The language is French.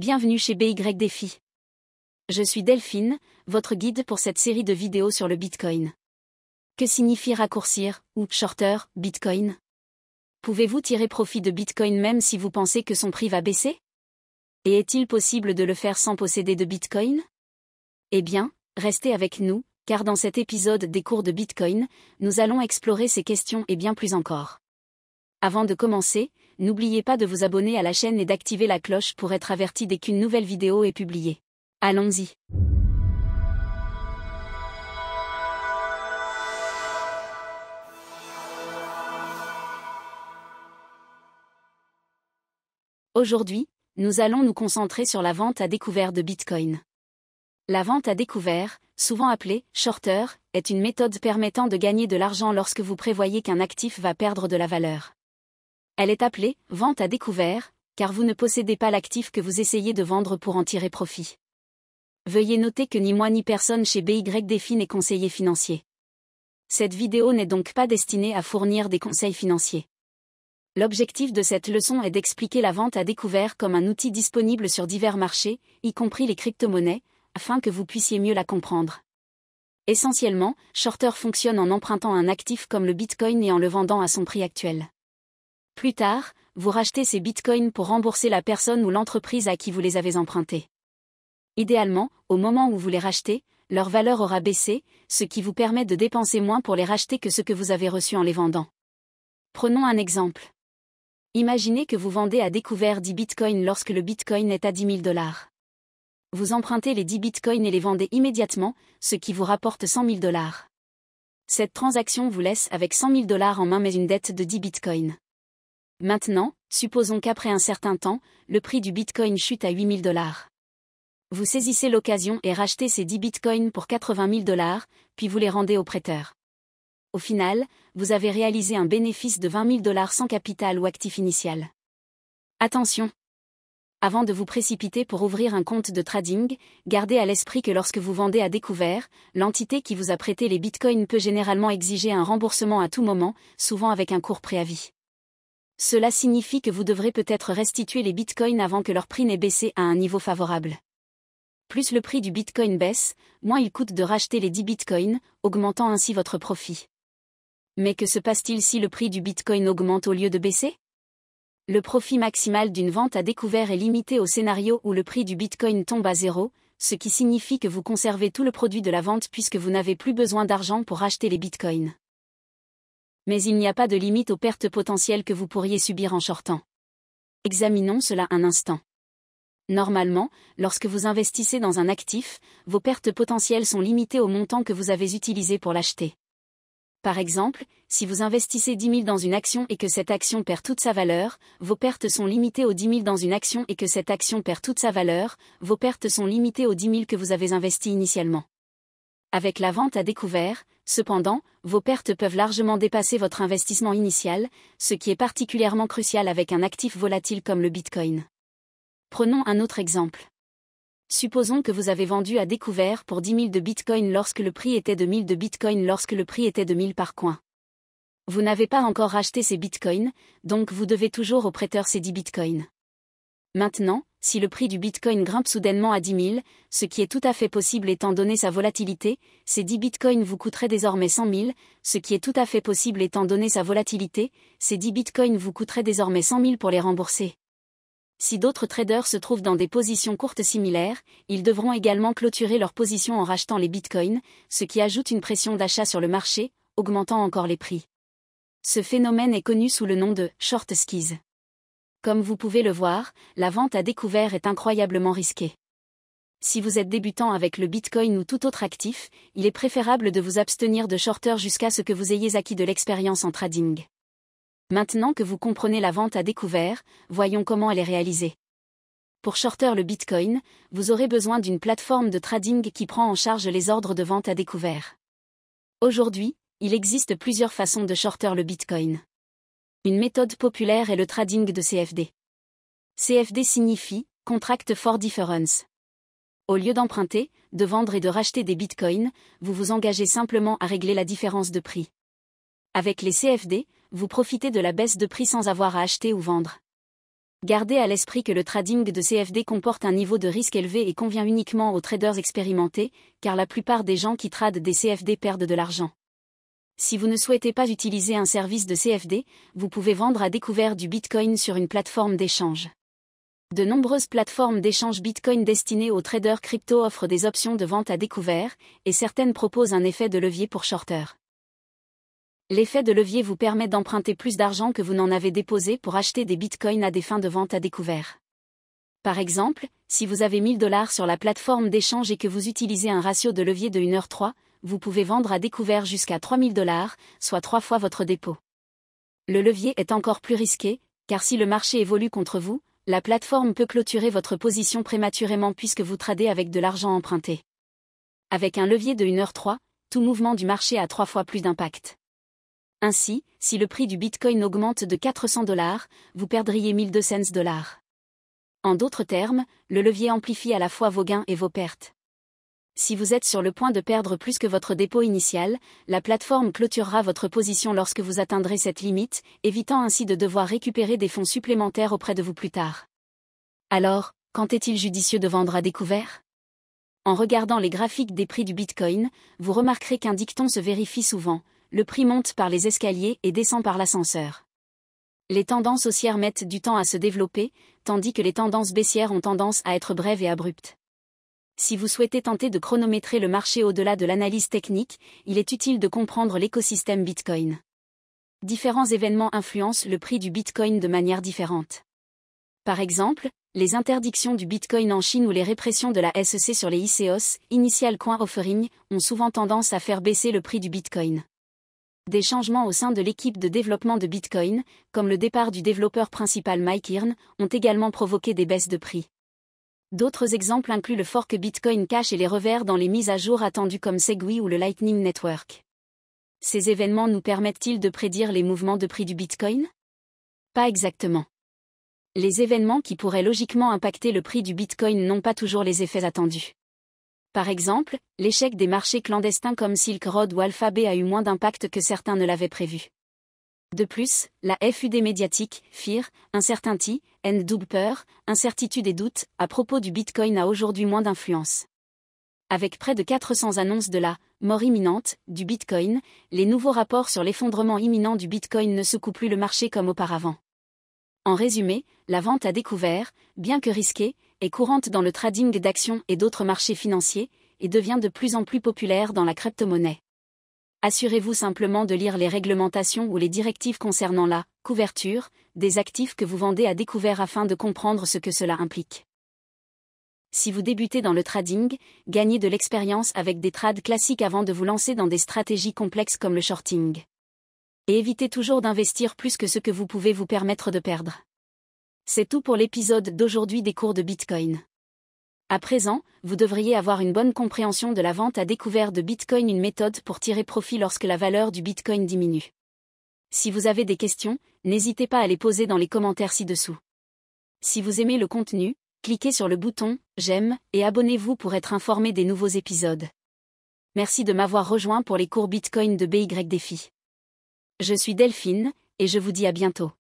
Bienvenue chez BY Défi. Je suis Delphine, votre guide pour cette série de vidéos sur le Bitcoin. Que signifie raccourcir, ou shorter, Bitcoin? Pouvez-vous tirer profit de Bitcoin même si vous pensez que son prix va baisser? Et est-il possible de le faire sans posséder de Bitcoin? Eh bien, restez avec nous, car dans cet épisode des cours de Bitcoin, nous allons explorer ces questions et bien plus encore. Avant de commencer, n'oubliez pas de vous abonner à la chaîne et d'activer la cloche pour être averti dès qu'une nouvelle vidéo est publiée. Allons-y. Aujourd'hui, nous allons nous concentrer sur la vente à découvert de Bitcoin. La vente à découvert, souvent appelée « shorter », est une méthode permettant de gagner de l'argent lorsque vous prévoyez qu'un actif va perdre de la valeur. Elle est appelée « vente à découvert », car vous ne possédez pas l'actif que vous essayez de vendre pour en tirer profit. Veuillez noter que ni moi ni personne chez BY Défi n'est conseiller financier. Cette vidéo n'est donc pas destinée à fournir des conseils financiers. L'objectif de cette leçon est d'expliquer la vente à découvert comme un outil disponible sur divers marchés, y compris les crypto-monnaies, afin que vous puissiez mieux la comprendre. Essentiellement, Shorter fonctionne en empruntant un actif comme le Bitcoin et en le vendant à son prix actuel. Plus tard, vous rachetez ces Bitcoins pour rembourser la personne ou l'entreprise à qui vous les avez empruntés. Idéalement, au moment où vous les rachetez, leur valeur aura baissé, ce qui vous permet de dépenser moins pour les racheter que ce que vous avez reçu en les vendant. Prenons un exemple. Imaginez que vous vendez à découvert 10 Bitcoins lorsque le Bitcoin est à 10 000 $. Vous empruntez les 10 Bitcoins et les vendez immédiatement, ce qui vous rapporte 100 000 $. Cette transaction vous laisse avec 100 000 $ en main mais une dette de 10 Bitcoins. Maintenant, supposons qu'après un certain temps, le prix du Bitcoin chute à 8 000 $. Vous saisissez l'occasion et rachetez ces 10 Bitcoins pour 80 000 $, puis vous les rendez au prêteur. Au final, vous avez réalisé un bénéfice de 20 000 $ sans capital ou actif initial. Attention! Avant de vous précipiter pour ouvrir un compte de trading, gardez à l'esprit que lorsque vous vendez à découvert, l'entité qui vous a prêté les Bitcoins peut généralement exiger un remboursement à tout moment, souvent avec un court préavis. Cela signifie que vous devrez peut-être restituer les Bitcoins avant que leur prix n'ait baissé à un niveau favorable. Plus le prix du Bitcoin baisse, moins il coûte de racheter les 10 Bitcoins, augmentant ainsi votre profit. Mais que se passe-t-il si le prix du Bitcoin augmente au lieu de baisser? Le profit maximal d'une vente à découvert est limité au scénario où le prix du Bitcoin tombe à zéro, ce qui signifie que vous conservez tout le produit de la vente puisque vous n'avez plus besoin d'argent pour racheter les Bitcoins. Mais il n'y a pas de limite aux pertes potentielles que vous pourriez subir en shortant. Examinons cela un instant. Normalement, lorsque vous investissez dans un actif, vos pertes potentielles sont limitées au montant que vous avez utilisé pour l'acheter. Par exemple, si vous investissez 10 000 dans une action et que cette action perd toute sa valeur, vos pertes sont limitées aux 10 000 dans une action et que cette action perd toute sa valeur, vos pertes sont limitées aux 10 000 que vous avez investis initialement. Avec la vente à découvert, cependant, vos pertes peuvent largement dépasser votre investissement initial, ce qui est particulièrement crucial avec un actif volatile comme le Bitcoin. Prenons un autre exemple. Supposons que vous avez vendu à découvert pour 10 000 de Bitcoin lorsque le prix était de 1000 de Bitcoin lorsque le prix était de 1000 par coin. Vous n'avez pas encore racheté ces Bitcoins, donc vous devez toujours au prêteur ces 10 Bitcoins. Maintenant, si le prix du Bitcoin grimpe soudainement à 10 000, ce qui est tout à fait possible étant donné sa volatilité, ces 10 Bitcoins vous coûteraient désormais 100 000, ce qui est tout à fait possible étant donné sa volatilité, ces 10 Bitcoins vous coûteraient désormais 100 000 pour les rembourser. Si d'autres traders se trouvent dans des positions courtes similaires, ils devront également clôturer leur position en rachetant les Bitcoins, ce qui ajoute une pression d'achat sur le marché, augmentant encore les prix. Ce phénomène est connu sous le nom de « short squeeze ». Comme vous pouvez le voir, la vente à découvert est incroyablement risquée. Si vous êtes débutant avec le Bitcoin ou tout autre actif, il est préférable de vous abstenir de shorter jusqu'à ce que vous ayez acquis de l'expérience en trading. Maintenant que vous comprenez la vente à découvert, voyons comment elle est réalisée. Pour shorter le Bitcoin, vous aurez besoin d'une plateforme de trading qui prend en charge les ordres de vente à découvert. Aujourd'hui, il existe plusieurs façons de shorter le Bitcoin. Une méthode populaire est le trading de CFD. CFD signifie « Contract for Difference ». Au lieu d'emprunter, de vendre et de racheter des Bitcoins, vous vous engagez simplement à régler la différence de prix. Avec les CFD, vous profitez de la baisse de prix sans avoir à acheter ou vendre. Gardez à l'esprit que le trading de CFD comporte un niveau de risque élevé et convient uniquement aux traders expérimentés, car la plupart des gens qui tradent des CFD perdent de l'argent. Si vous ne souhaitez pas utiliser un service de CFD, vous pouvez vendre à découvert du Bitcoin sur une plateforme d'échange. De nombreuses plateformes d'échange Bitcoin destinées aux traders crypto offrent des options de vente à découvert, et certaines proposent un effet de levier pour shorters. L'effet de levier vous permet d'emprunter plus d'argent que vous n'en avez déposé pour acheter des bitcoins à des fins de vente à découvert. Par exemple, si vous avez 1000 $ sur la plateforme d'échange et que vous utilisez un ratio de levier de 1h3, vous pouvez vendre à découvert jusqu'à 3000 $, soit 3 fois votre dépôt. Le levier est encore plus risqué, car si le marché évolue contre vous, la plateforme peut clôturer votre position prématurément puisque vous tradez avec de l'argent emprunté. Avec un levier de 1h3, tout mouvement du marché a 3 fois plus d'impact. Ainsi, si le prix du Bitcoin augmente de 400 $, vous perdriez 1200 $. En d'autres termes, le levier amplifie à la fois vos gains et vos pertes. Si vous êtes sur le point de perdre plus que votre dépôt initial, la plateforme clôturera votre position lorsque vous atteindrez cette limite, évitant ainsi de devoir récupérer des fonds supplémentaires auprès de vous plus tard. Alors, quand est-il judicieux de vendre à découvert ? En regardant les graphiques des prix du Bitcoin, vous remarquerez qu'un dicton se vérifie souvent: le prix monte par les escaliers et descend par l'ascenseur. Les tendances haussières mettent du temps à se développer, tandis que les tendances baissières ont tendance à être brèves et abruptes. Si vous souhaitez tenter de chronométrer le marché au-delà de l'analyse technique, il est utile de comprendre l'écosystème Bitcoin. Différents événements influencent le prix du Bitcoin de manière différente. Par exemple, les interdictions du Bitcoin en Chine ou les répressions de la SEC sur les ICOs, Initial Coin Offering, ont souvent tendance à faire baisser le prix du Bitcoin. Des changements au sein de l'équipe de développement de Bitcoin, comme le départ du développeur principal Mike Hearn, ont également provoqué des baisses de prix. D'autres exemples incluent le fork Bitcoin Cash et les revers dans les mises à jour attendues comme Segwit ou le Lightning Network. Ces événements nous permettent-ils de prédire les mouvements de prix du Bitcoin ? Pas exactement. Les événements qui pourraient logiquement impacter le prix du Bitcoin n'ont pas toujours les effets attendus. Par exemple, l'échec des marchés clandestins comme Silk Road ou Alphabet a eu moins d'impact que certains ne l'avaient prévu. De plus, la FUD médiatique, Fear, Uncertainty, and Doubt Peur, incertitude et doute, à propos du Bitcoin a aujourd'hui moins d'influence. Avec près de 400 annonces de la mort imminente du Bitcoin, les nouveaux rapports sur l'effondrement imminent du Bitcoin ne secouent plus le marché comme auparavant. En résumé, la vente à découvert, bien que risquée, est courante dans le trading d'actions et d'autres marchés financiers, et devient de plus en plus populaire dans la crypto-monnaie. Assurez-vous simplement de lire les réglementations ou les directives concernant la couverture des actifs que vous vendez à découvert afin de comprendre ce que cela implique. Si vous débutez dans le trading, gagnez de l'expérience avec des trades classiques avant de vous lancer dans des stratégies complexes comme le shorting. Et évitez toujours d'investir plus que ce que vous pouvez vous permettre de perdre. C'est tout pour l'épisode d'aujourd'hui des cours de Bitcoin. À présent, vous devriez avoir une bonne compréhension de la vente à découvert de Bitcoin, une méthode pour tirer profit lorsque la valeur du Bitcoin diminue. Si vous avez des questions, n'hésitez pas à les poser dans les commentaires ci-dessous. Si vous aimez le contenu, cliquez sur le bouton « J'aime » et abonnez-vous pour être informé des nouveaux épisodes. Merci de m'avoir rejoint pour les cours Bitcoin de BY Défi. Je suis Delphine, et je vous dis à bientôt.